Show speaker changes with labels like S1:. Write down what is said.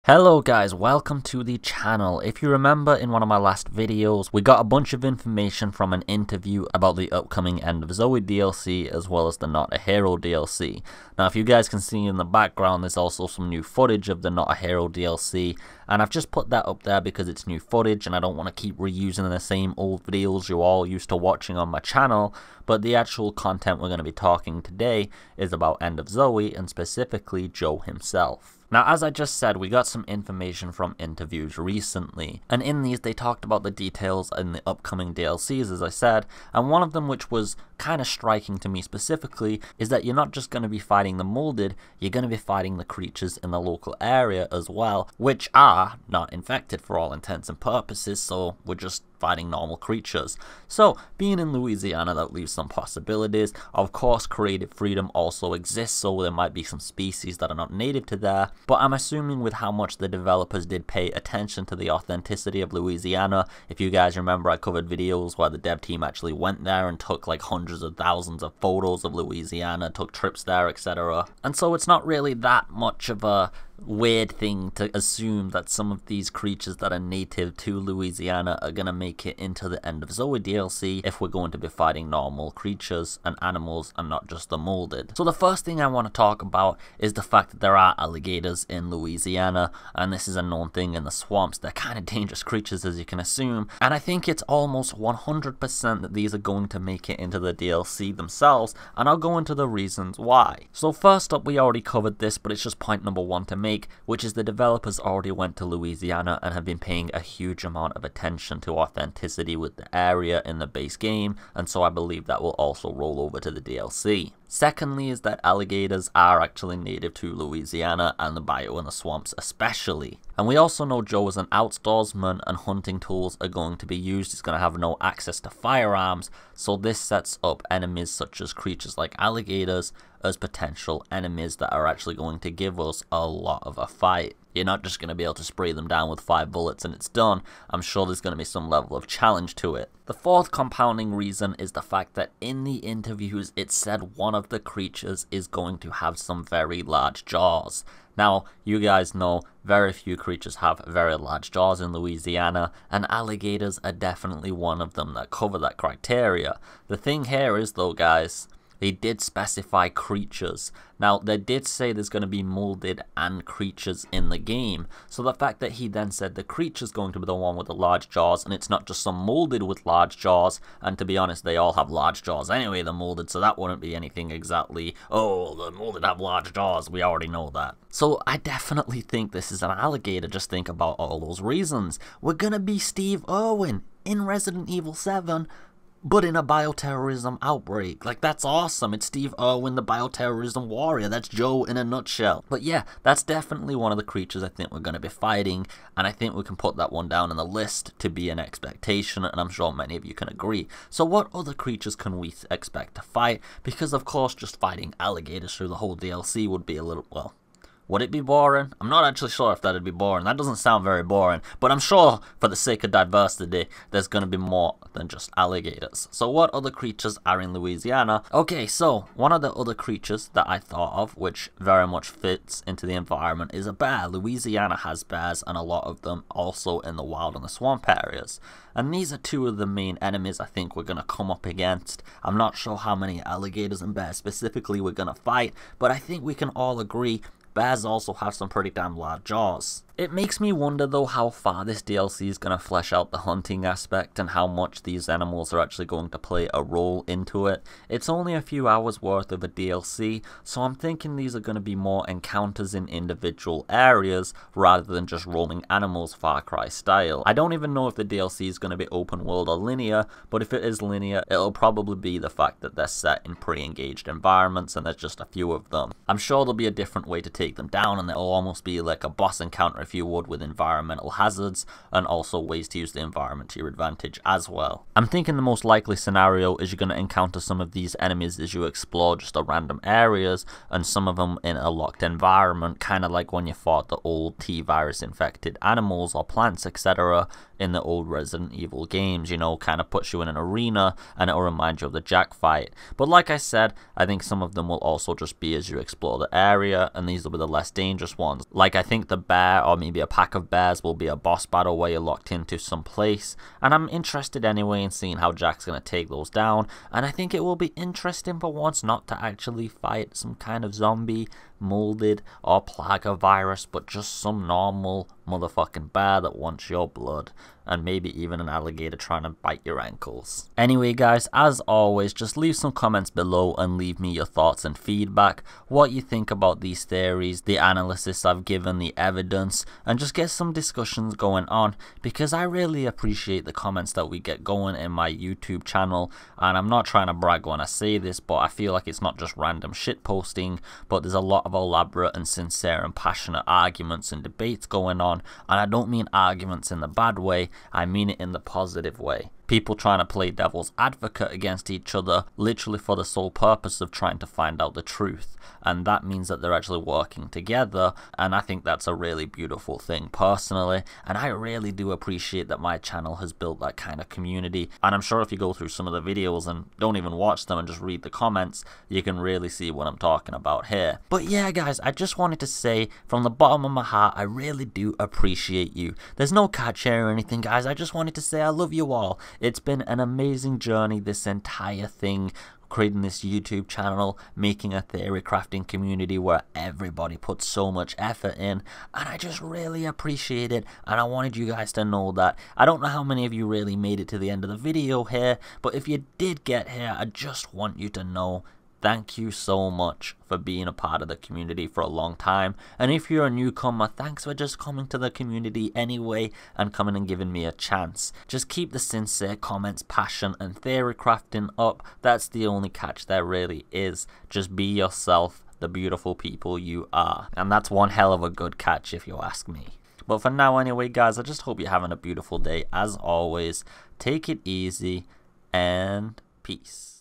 S1: Hello guys, welcome to the channel. If you remember in one of my last videos, we got a bunch of information from an interview about the upcoming End of Zoe DLC as well as the Not a Hero DLC. Now if you guys can see in the background, there's also some new footage of the Not a Hero DLC, and I've just put that up there because it's new footage and I don't want to keep reusing the same old videos you're all used to watching on my channel. But the actual content we're going to be talking today is about End of Zoe and specifically Joe himself. Now, as I just said, we got some information from interviews recently, and in these they talked about the details in the upcoming DLCs, as I said, and one of them, which was kind of striking to me specifically, is that you're not just going to be fighting the molded, you're going to be fighting the creatures in the local area as well, which are not infected for all intents and purposes, so we're just fighting normal creatures. So, being in Louisiana, that leaves some possibilities. Of course, creative freedom also exists, so there might be some species that are not native to there, but I'm assuming with how much the developers did pay attention to the authenticity of Louisiana. If you guys remember, I covered videos where the dev team actually went there and took like hundreds of thousands of photos of Louisiana, took trips there, etc. And so it's not really that much of a weird thing to assume that some of these creatures that are native to Louisiana are going to make it into the End of Zoe DLC if we're going to be fighting normal creatures and animals and not just the molded. So the first thing I want to talk about is the fact that there are alligators in Louisiana, and this is a known thing in the swamps. They're kind of dangerous creatures, as you can assume, and I think it's almost 100% that these are going to make it into the DLC themselves, and I'll go into the reasons why. So first up, we already covered this, but it's just point number one to make, which is the developers already went to Louisiana and have been paying a huge amount of attention to authenticity with the area in the base game, and so I believe that will also roll over to the DLC. Secondly is that alligators are actually native to Louisiana and the bio and the swamps especially. And we also know Joe is an outdoorsman and hunting tools are going to be used. He's going to have no access to firearms, so this sets up enemies such as creatures like alligators as potential enemies that are actually going to give us a lot of a fight. You're not just going to be able to spray them down with 5 bullets and it's done. I'm sure there's going to be some level of challenge to it. The fourth compounding reason is the fact that in the interviews it said one of the creatures is going to have some very large jaws. Now, you guys know very few creatures have very large jaws in Louisiana, and alligators are definitely one of them that cover that criteria. The thing here is though, guys, they did specify creatures. Now, they did say there's going to be molded and creatures in the game. So the fact that he then said the creature's going to be the one with the large jaws, and it's not just some molded with large jaws, and to be honest, they all have large jaws anyway, the molded, so that wouldn't be anything exactly, oh, the molded have large jaws, we already know that. So I definitely think this is an alligator. Just think about all those reasons. We're going to be Steve Irwin in Resident Evil 7, but in a bioterrorism outbreak. Like, that's awesome. It's Steve Irwin, the bioterrorism warrior. That's Joe in a nutshell. But yeah, that's definitely one of the creatures I think we're going to be fighting, and I think we can put that one down in the list to be an expectation, and I'm sure many of you can agree. So what other creatures can we expect to fight? Because of course just fighting alligators through the whole DLC would be a little, well, would it be boring? I'm not actually sure if that'd be boring. That doesn't sound very boring. But I'm sure for the sake of diversity, there's going to be more than just alligators. So what other creatures are in Louisiana? Okay, so one of the other creatures that I thought of, which very much fits into the environment, is a bear. Louisiana has bears, and a lot of them also in the wild and the swamp areas. And these are two of the main enemies I think we're going to come up against. I'm not sure how many alligators and bears specifically we're going to fight, but I think we can all agree bears also have some pretty damn large jaws. It makes me wonder though how far this DLC is going to flesh out the hunting aspect and how much these animals are actually going to play a role into it. It's only a few hours worth of a DLC, so I'm thinking these are going to be more encounters in individual areas rather than just roaming animals Far Cry style. I don't even know if the DLC is going to be open world or linear, but if it is linear, it'll probably be the fact that they're set in pre-engaged environments and there's just a few of them. I'm sure there'll be a different way to take them down, and it'll almost be like a boss encounter if you would, with environmental hazards and also ways to use the environment to your advantage as well. I'm thinking the most likely scenario is you're going to encounter some of these enemies as you explore just the random areas, and some of them in a locked environment, kind of like when you fought the old T-virus infected animals or plants, etc. in the old Resident Evil games, you know, kind of puts you in an arena and it'll remind you of the Jack fight. But like I said, I think some of them will also just be as you explore the area, and these will be the less dangerous ones. Like I think the bear or or maybe a pack of bears will be a boss battle where you're locked into some place, and I'm interested anyway in seeing how Jack's going to take those down, and I think it will be interesting for once not to actually fight some kind of zombie, molded, or plague virus, but just some normal motherfucking bear that wants your blood, and maybe even an alligator trying to bite your ankles. Anyway guys, as always, just leave some comments below and leave me your thoughts and feedback, what you think about these theories, the analysis I've given, the evidence, and just get some discussions going on, because I really appreciate the comments that we get going in my YouTube channel, and I'm not trying to brag when I say this, but I feel like it's not just random shit posting, but there's a lot of elaborate and sincere and passionate arguments and debates going on, and I don't mean arguments in the bad way, I mean it in the positive way. People trying to play devil's advocate against each other, literally for the sole purpose of trying to find out the truth. And that means that they're actually working together, and I think that's a really beautiful thing personally. And I really do appreciate that my channel has built that kind of community. And I'm sure if you go through some of the videos and don't even watch them and just read the comments, you can really see what I'm talking about here. But yeah guys, I just wanted to say from the bottom of my heart, I really do appreciate you. There's no catch here or anything guys, I just wanted to say I love you all. It's been an amazing journey, this entire thing, creating this YouTube channel, making a theory crafting community where everybody puts so much effort in, and I just really appreciate it, and I wanted you guys to know that. I don't know how many of you really made it to the end of the video here, but if you did get here, I just want you to know thank you so much for being a part of the community for a long time. And if you're a newcomer, thanks for just coming to the community anyway and coming and giving me a chance. Just keep the sincere comments, passion, and theory crafting up. That's the only catch there really is. Just be yourself, the beautiful people you are. And that's one hell of a good catch if you ask me. But for now anyway guys, I just hope you're having a beautiful day. As always, take it easy and peace.